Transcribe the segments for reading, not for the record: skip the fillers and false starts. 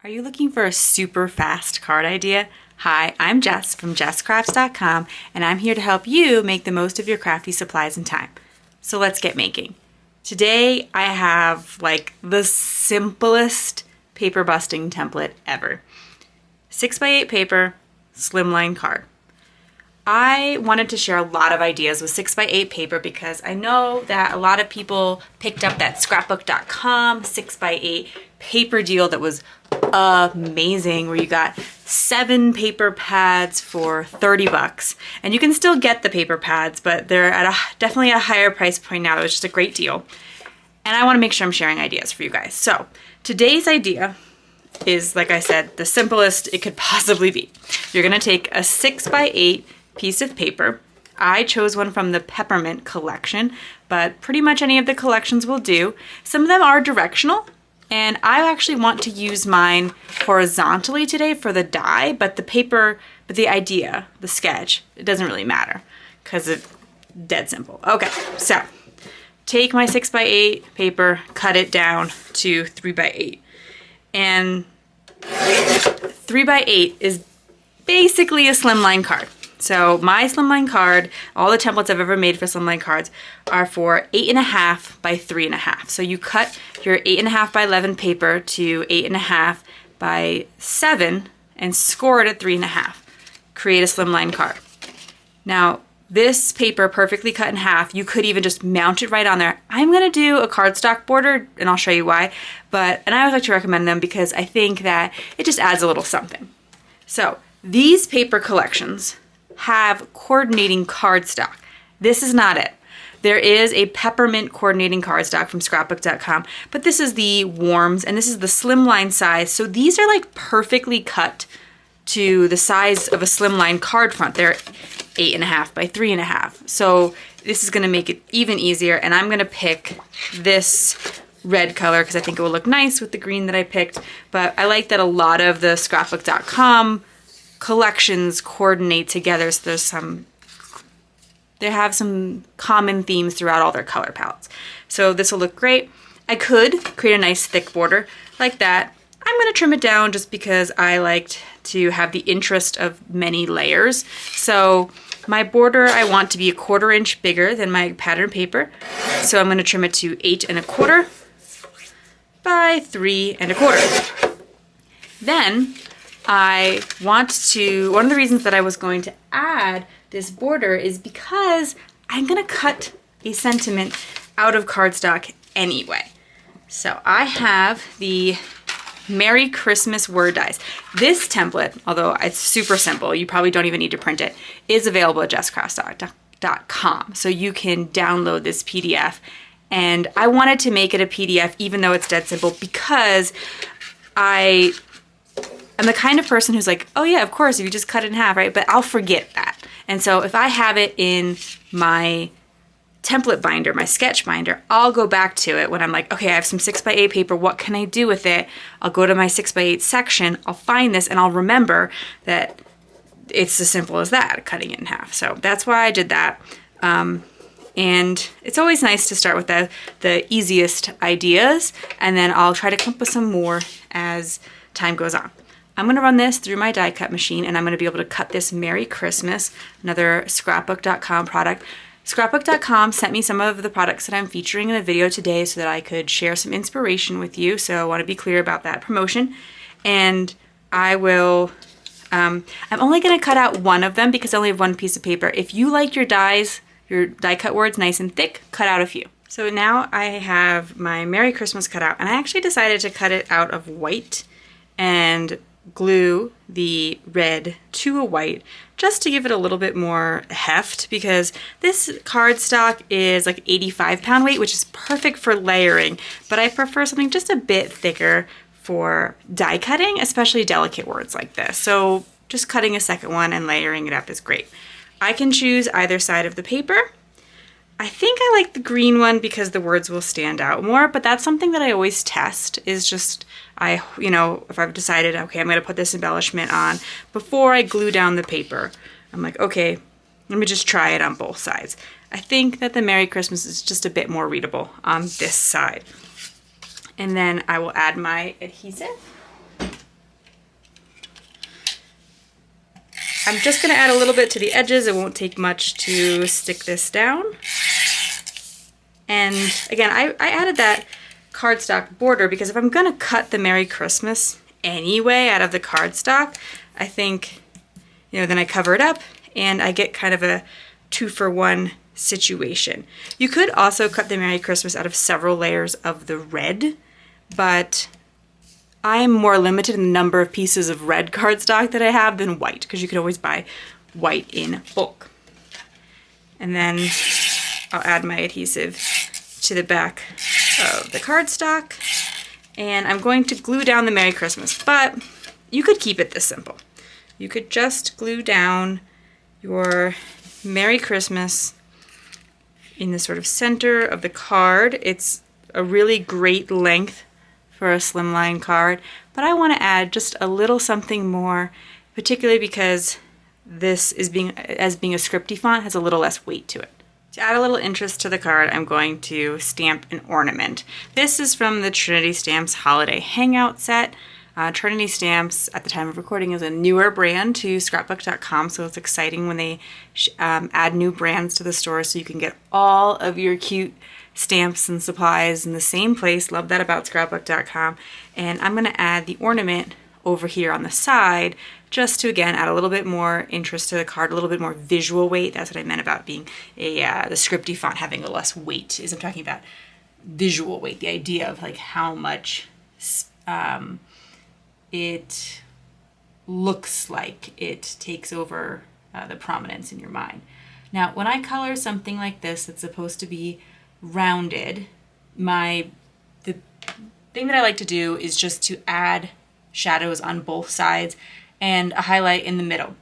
Are you looking for a super fast card idea? Hi, I'm Jess from jesscrafts.com, and I'm here to help you make the most of your crafty supplies and time. So let's get making. Today I have like the simplest paper busting template ever. 6x8 paper, slimline card. I wanted to share a lot of ideas with 6x8 paper because I know that a lot of people picked up that scrapbook.com 6x8 paper deal that was amazing, where you got 7 paper pads for 30 bucks. And you can still get the paper pads, but they're at definitely a higher price point now. It was just a great deal. And I want to make sure I'm sharing ideas for you guys. So today's idea is, like I said, the simplest it could possibly be. You're going to take a 6x8 piece of paper. I chose one from the Peppermint collection, but pretty much any of the collections will do. Some of them are directional, and I actually want to use mine horizontally today for the die, but the paper, but the idea, the sketch, it doesn't really matter because it's dead simple. Okay, so take my 6x8 paper, cut it down to 3x8. And 3x8 is basically a slimline card. So my slimline card, all the templates I've ever made for slimline cards are for 8.5 by 3.5. So you cut your 8.5 by 11 paper to 8.5 by 7 and score it at 3.5. Create a slimline card. Now, this paper perfectly cut in half, you could even just mount it right on there. I'm gonna do a cardstock border and I'll show you why, and I always like to recommend them because I think that it just adds a little something. So these paper collections have coordinating cardstock. This is not it. There is a Peppermint coordinating cardstock from scrapbook.com, but this is the warms and this is the slimline size. So these are like perfectly cut to the size of a slimline card front. They're 8.5 by 3.5. So this is gonna make it even easier, and I'm gonna pick this red color because I think it will look nice with the green that I picked. But I like that a lot of the scrapbook.com collections coordinate together, so they have some common themes throughout all their color palettes. So this will look great. I could create a nice thick border like that. I'm going to trim it down just because I liked to have the interest of many layers. So my border I want to be 1/4 inch bigger than my pattern paper. So I'm going to trim it to 8.25 by 3.25. Then I want to, one of the reasons that I was going to add this border is because I'm gonna cut a sentiment out of cardstock anyway. So I have the Merry Christmas word dies. This template, although it's super simple, you probably don't even need to print it, is available at jesscrafts.com. So you can download this PDF. And I wanted to make it a PDF even though it's dead simple because I'm the kind of person who's like, oh yeah, of course, if you just cut it in half, right? But I'll forget that. And so if I have it in my template binder, my sketch binder, I'll go back to it when I'm like, okay, I have some 6x8 paper, what can I do with it? I'll go to my 6x8 section, I'll find this, and I'll remember that it's as simple as that, cutting it in half. So that's why I did that. And it's always nice to start with the easiest ideas, and then I'll try to come up with some more as time goes on. I'm gonna run this through my die cut machine, and I'm gonna be able to cut this Merry Christmas, another scrapbook.com product. Scrapbook.com sent me some of the products that I'm featuring in the video today so that I could share some inspiration with you. So I wanna be clear about that promotion. And I will, I'm only gonna cut out one of them because I only have one piece of paper. If you like your dies, your die cut words nice and thick, cut out a few. So now I have my Merry Christmas cut out, and I actually decided to cut it out of white and glue the red to a white just to give it a little bit more heft, because this cardstock is like 85-pound weight, which is perfect for layering, but I prefer something just a bit thicker for die cutting, especially delicate words like this. So just cutting a second one and layering it up is great. I can choose either side of the paper. I think I like the green one because the words will stand out more, but that's something that I always test, is just, if I've decided, okay, I'm gonna put this embellishment on before I glue down the paper, I'm like, okay, let me just try it on both sides. I think that the Merry Christmas is just a bit more readable on this side. And then I will add my adhesive. I'm just gonna add a little bit to the edges. It won't take much to stick this down. And again, I added that cardstock border because if I'm gonna cut the Merry Christmas anyway out of the cardstock, I think, you know, then I cover it up and I get kind of a 2-for-1 situation. You could also cut the Merry Christmas out of several layers of the red, but I'm more limited in the number of pieces of red cardstock that I have than white, because you can always buy white in bulk. And then I'll add my adhesive to the back of the cardstock, and I'm going to glue down the Merry Christmas, but you could keep it this simple. You could just glue down your Merry Christmas in the sort of center of the card. It's a really great length for a slimline card, but I want to add just a little something more, particularly because this is being a scripty font, has a little less weight to it. To add a little interest to the card, I'm going to stamp an ornament. This is from the Trinity Stamps Holiday Hangout set. Trinity Stamps, at the time of recording, is a newer brand to scrapbook.com, so it's exciting when they add new brands to the store so you can get all of your cute stamps and supplies in the same place. Love that about scrapbook.com. And I'm going to add the ornament over here on the side just to, again, add a little bit more interest to the card, a little bit more visual weight. That's what I meant about being the scripty font having a less weight, is I'm talking about visual weight, the idea of like how much it looks like it takes over the prominence in your mind. Now, when I color something like this that's supposed to be rounded, the thing that I like to do is just to add shadows on both sides and a highlight in the middle.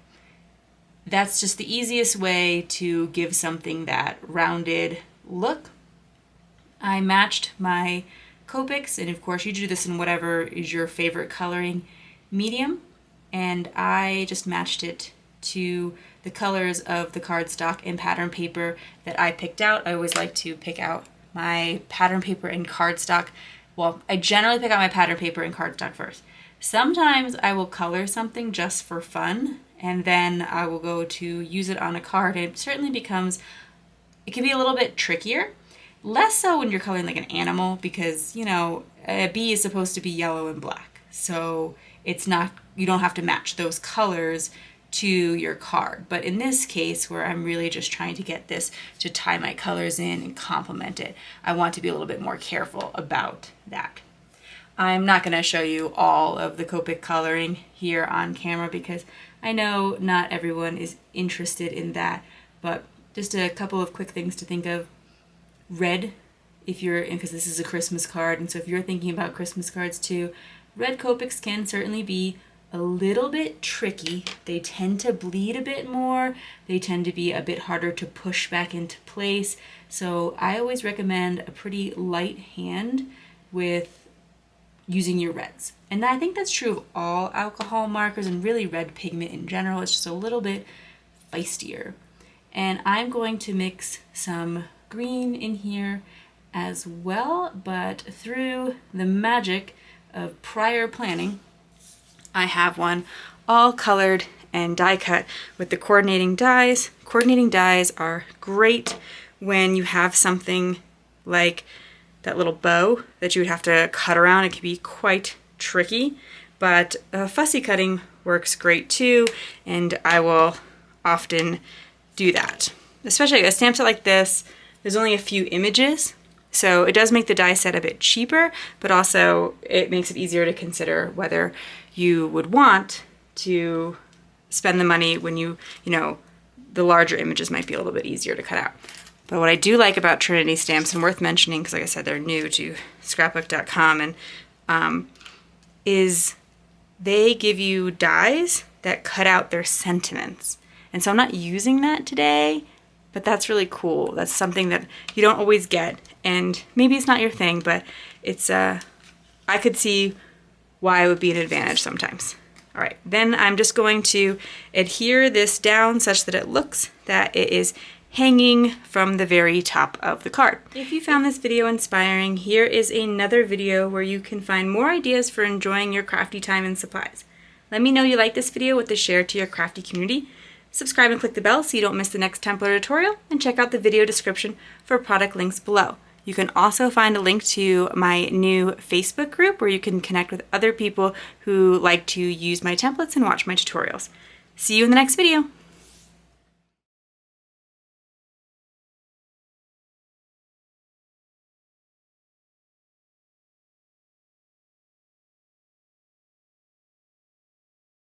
That's just the easiest way to give something that rounded look. I matched my Copics, and of course you do this in whatever is your favorite coloring medium, and I just matched it to the colors of the cardstock and pattern paper that I picked out. I always like to pick out my pattern paper and cardstock. Well, I generally pick out my pattern paper and cardstock first. Sometimes I will color something just for fun, and then I will go to use it on a card. It certainly becomes, it can be a little bit trickier. Less so when you're coloring like an animal, because, you know, a bee is supposed to be yellow and black. So it's not, you don't have to match those colors to your card. But in this case, where I'm really just trying to get this to tie my colors in and complement it, I want to be a little bit more careful about that. I'm not going to show you all of the Copic coloring here on camera because I know not everyone is interested in that, but just a couple of quick things to think of. Red, if you're, because this is a Christmas card, and so if you're thinking about Christmas cards too, red Copics can certainly be a little bit tricky. They tend to bleed a bit more. They tend to be a bit harder to push back into place. So I always recommend a pretty light hand with using your reds. And I think that's true of all alcohol markers and really red pigment in general. It's just a little bit feistier. And I'm going to mix some green in here as well, but through the magic of prior planning, I have one all colored and die cut with the coordinating dies. Coordinating dies are great when you have something like that little bow that you would have to cut around. It can be quite tricky, but fussy cutting works great too, and I will often do that. Especially a stamp set like this, there's only a few images, so it does make the die set a bit cheaper, but also it makes it easier to consider whether you would want to spend the money when you know, the larger images might be a little bit easier to cut out. But what I do like about Trinity Stamps, and worth mentioning, because like I said, they're new to scrapbook.com, and is they give you dies that cut out their sentiments. And so I'm not using that today, but that's really cool. That's something that you don't always get, and maybe it's not your thing, but it's I could see why it would be an advantage sometimes. All right, then I'm just going to adhere this down such that it looks that it is hanging from the very top of the card. If you found this video inspiring, here is another video where you can find more ideas for enjoying your crafty time and supplies. Let me know you like this video with a share to your crafty community. Subscribe and click the bell so you don't miss the next template or tutorial, and check out the video description for product links below. You can also find a link to my new Facebook group where you can connect with other people who like to use my templates and watch my tutorials. See you in the next video.